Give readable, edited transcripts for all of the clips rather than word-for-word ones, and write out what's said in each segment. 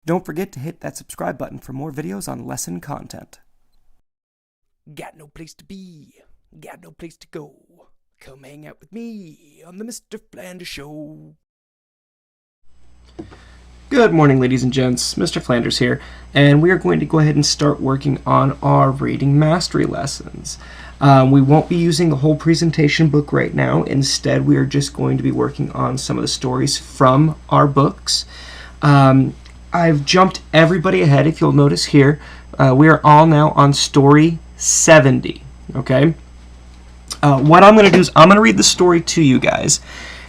Don't forget to hit that subscribe button for more videos on lesson content. Got no place to be, got no place to go. Come hang out with me on the Mr. Flanders Show. Good morning, ladies and gents. Mr. Flanders here, and we are going to go ahead and start working on our reading mastery lessons. We won't be using the whole presentation book right now. Instead, we are just going to be working on some of the stories from our books. I've jumped everybody ahead, if you'll notice here. We are all now on story 70, okay? What I'm going to do is I'm going to read the story to you guys,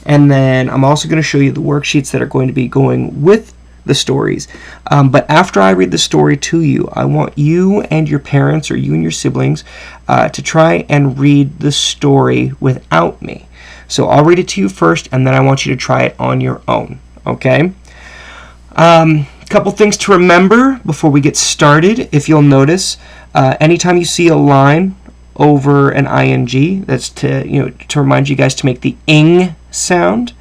and then I'm also going to show you the worksheets that are going to be going with the stories. But after I read the story to you, I want you and your parents or you and your siblings to try and read the story without me. So I'll read it to you first, and then I want you to try it on your own, okay? Couple things to remember before we get started. If you'll notice, anytime you see a line over an ing, that's to remind you guys to make the ing sound.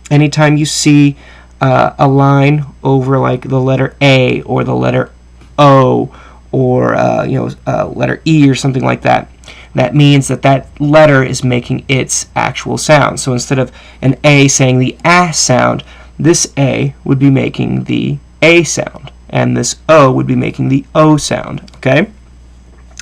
Anytime you see a line over like the letter A or the letter O or letter E or something like that, that means that that letter is making its actual sound. So instead of an A saying the A sound, this A would be making the A sound, and this O would be making the O sound, okay?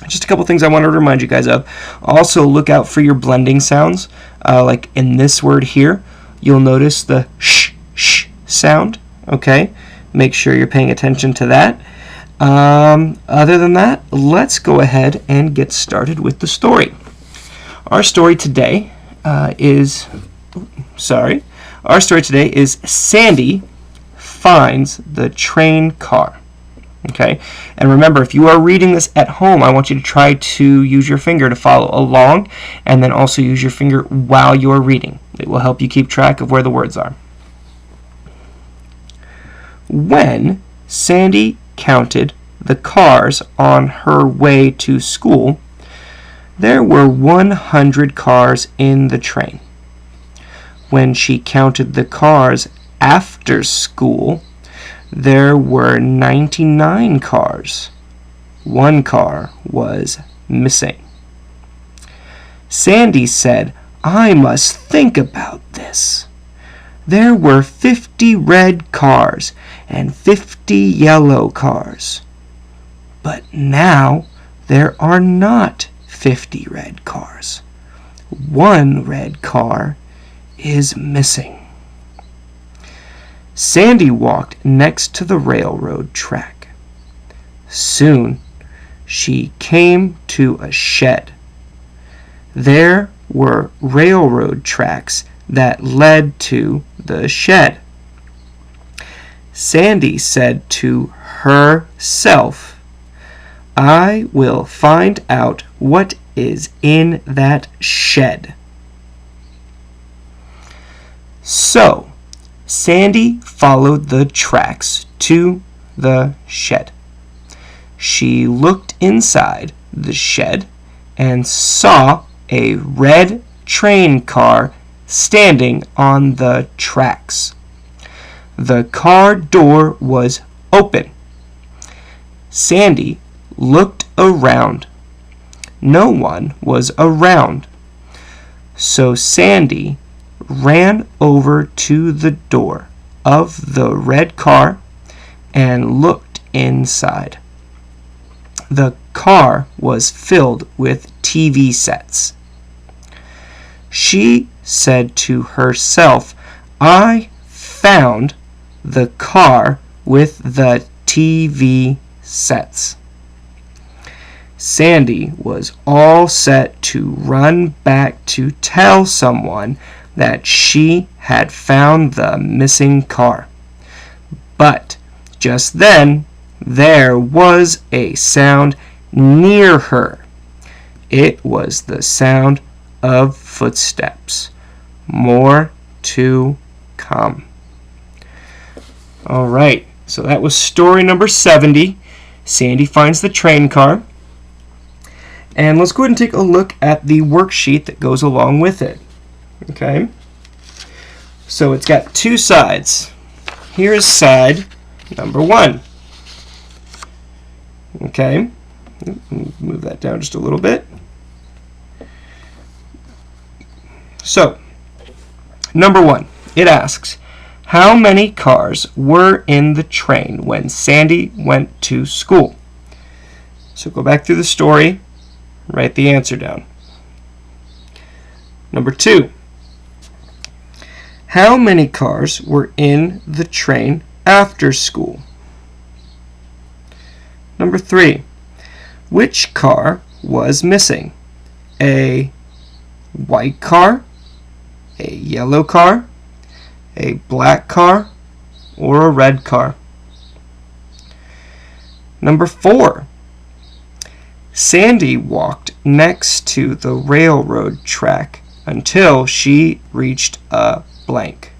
Just a couple things I wanted to remind you guys of. Also, look out for your blending sounds. Like in this word here, you'll notice the sh sound, okay? Make sure you're paying attention to that. Other than that, let's go ahead and get started with the story. Our story today is Sandy finds the train car. Okay, and remember, if you are reading this at home, I want you to try to use your finger to follow along, and then also use your finger while you're reading. It will help you keep track of where the words are. When Sandy counted the cars on her way to school, there were 100 cars in the train. When she counted the cars after school, there were 99 cars. One car was missing. Sandy said, "I must think about this. There were 50 red cars and 50 yellow cars. But now there are not 50 red cars. One red car is missing." Sandy walked next to the railroad track. Soon she came to a shed. There were railroad tracks that led to the shed. Sandy said to herself, "I will find out what is in that shed." So, Sandy followed the tracks to the shed. She looked inside the shed and saw a red train car standing on the tracks. The car door was open. Sandy looked around. No one was around. So Sandy ran over to the door of the red car and looked inside. The car was filled with TV sets. She said to herself, "I found the car with the TV sets." Sandy was all set to run back to tell someone that she had found the missing car. But just then, there was a sound near her. It was the sound of footsteps. More to come. All right, so that was story number 70. Sandy finds the train car. And let's go ahead and take a look at the worksheet that goes along with it. Okay, so it's got two sides. Here's side Number 1. Okay, move that down just a little bit. So, number 1, it asks, how many cars were in the train when Sandy went to school? So go back through the story, write the answer down. Number 2, how many cars were in the train after school? Number 3, which car was missing? A white car, a yellow car, a black car, or a red car? Number 4, Sandy walked next to the railroad track until she reached a blank.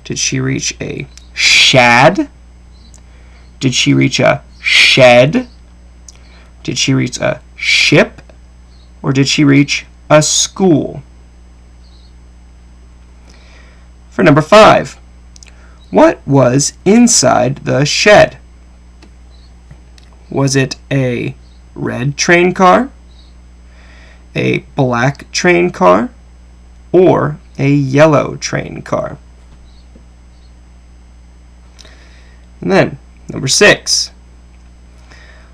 Did she reach a shad? Did she reach a shed? Did she reach a ship? Or did she reach a school? For number 5, what was inside the shed? Was it a red train car, a black train car, or a yellow train car? And then, number 6,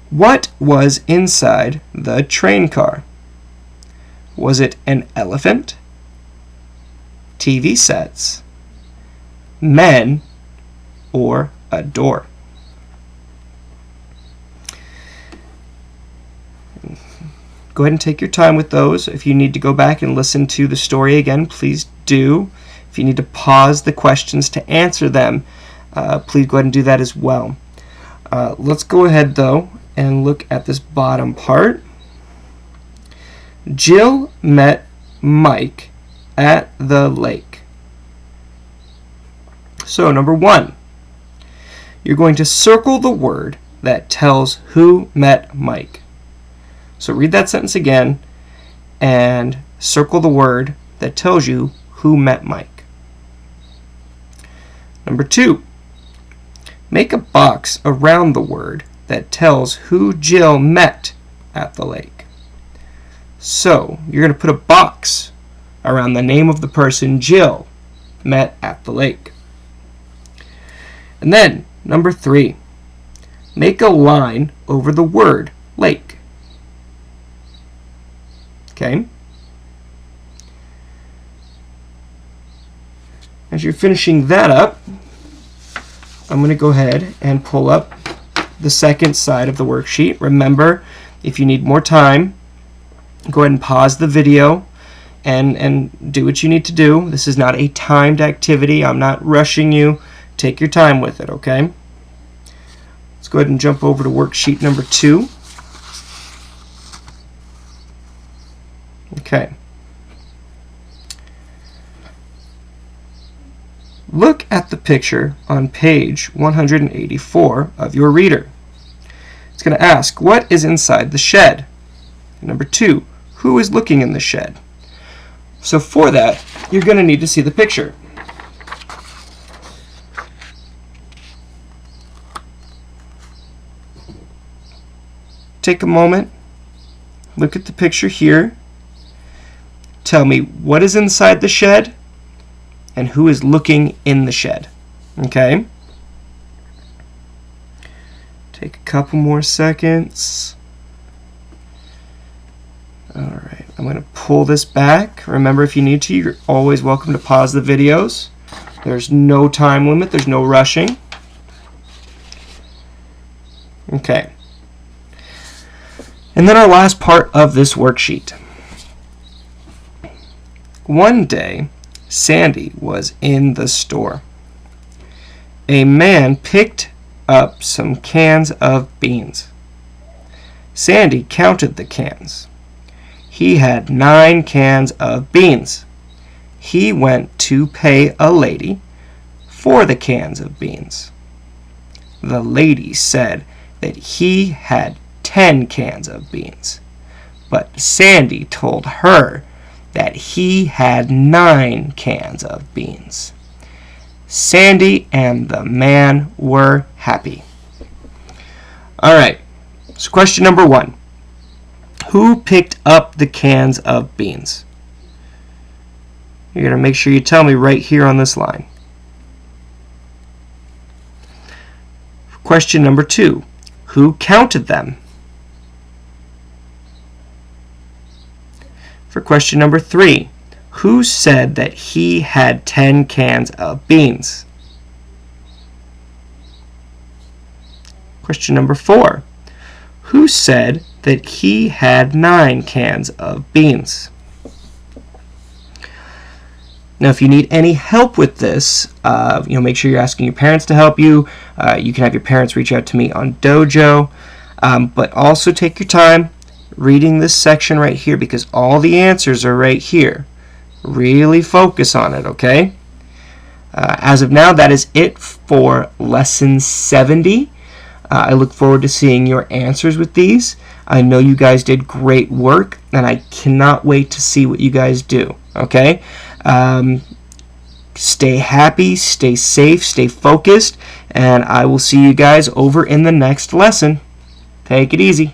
what was inside the train car? Was it an elephant, TV sets, men, or a door? Go ahead and take your time with those. If you need to go back and listen to the story again, please do. If you need to pause the questions to answer them, please go ahead and do that as well. Let's go ahead, though, and look at this bottom part. Jill met Mike at the lake. So, number 1, you're going to circle the word that tells who met Mike. So read that sentence again and circle the word that tells you who met Mike. Number 2, make a box around the word that tells who Jill met at the lake. So you're going to put a box around the name of the person Jill met at the lake. And then, number 3, make a line over the word lake. Okay? As you're finishing that up, I'm going to go ahead and pull up the second side of the worksheet. Remember, if you need more time, go ahead and pause the video and do what you need to do. This is not a timed activity. I'm not rushing you. Take your time with it, okay? Let's go ahead and jump over to worksheet number 2. Okay. Look at the picture on page 184 of your reader. It's going to ask, what is inside the shed? Number 2, who is looking in the shed? So for that, you're going to need to see the picture. Take a moment, look at the picture here. Tell me what is inside the shed and who is looking in the shed. Okay? Take a couple more seconds. Alright, I'm going to pull this back. Remember, if you need to, you're always welcome to pause the videos. There's no time limit, there's no rushing. Okay. And then our last part of this worksheet. One day, Sandy was in the store. A man picked up some cans of beans. Sandy counted the cans. He had 9 cans of beans. He went to pay a lady for the cans of beans. The lady said that he had 10 cans of beans, but Sandy told her that he had 9 cans of beans. Sandy and the man were happy. All right, so question number 1. Who picked up the cans of beans? You're going to make sure you tell me right here on this line. Question number 2. Who counted them? For question number 3, who said that he had 10 cans of beans? Question number 4, who said that he had 9 cans of beans? Now, if you need any help with this, make sure you're asking your parents to help you. You can have your parents reach out to me on Dojo, but also take your time reading this section right here because all the answers are right here. Really focus on it, okay? As of now, that is it for Lesson 70. I look forward to seeing your answers with these. I know you guys did great work, and I cannot wait to see what you guys do, okay? Stay happy, stay safe, stay focused, and I will see you guys over in the next lesson. Take it easy.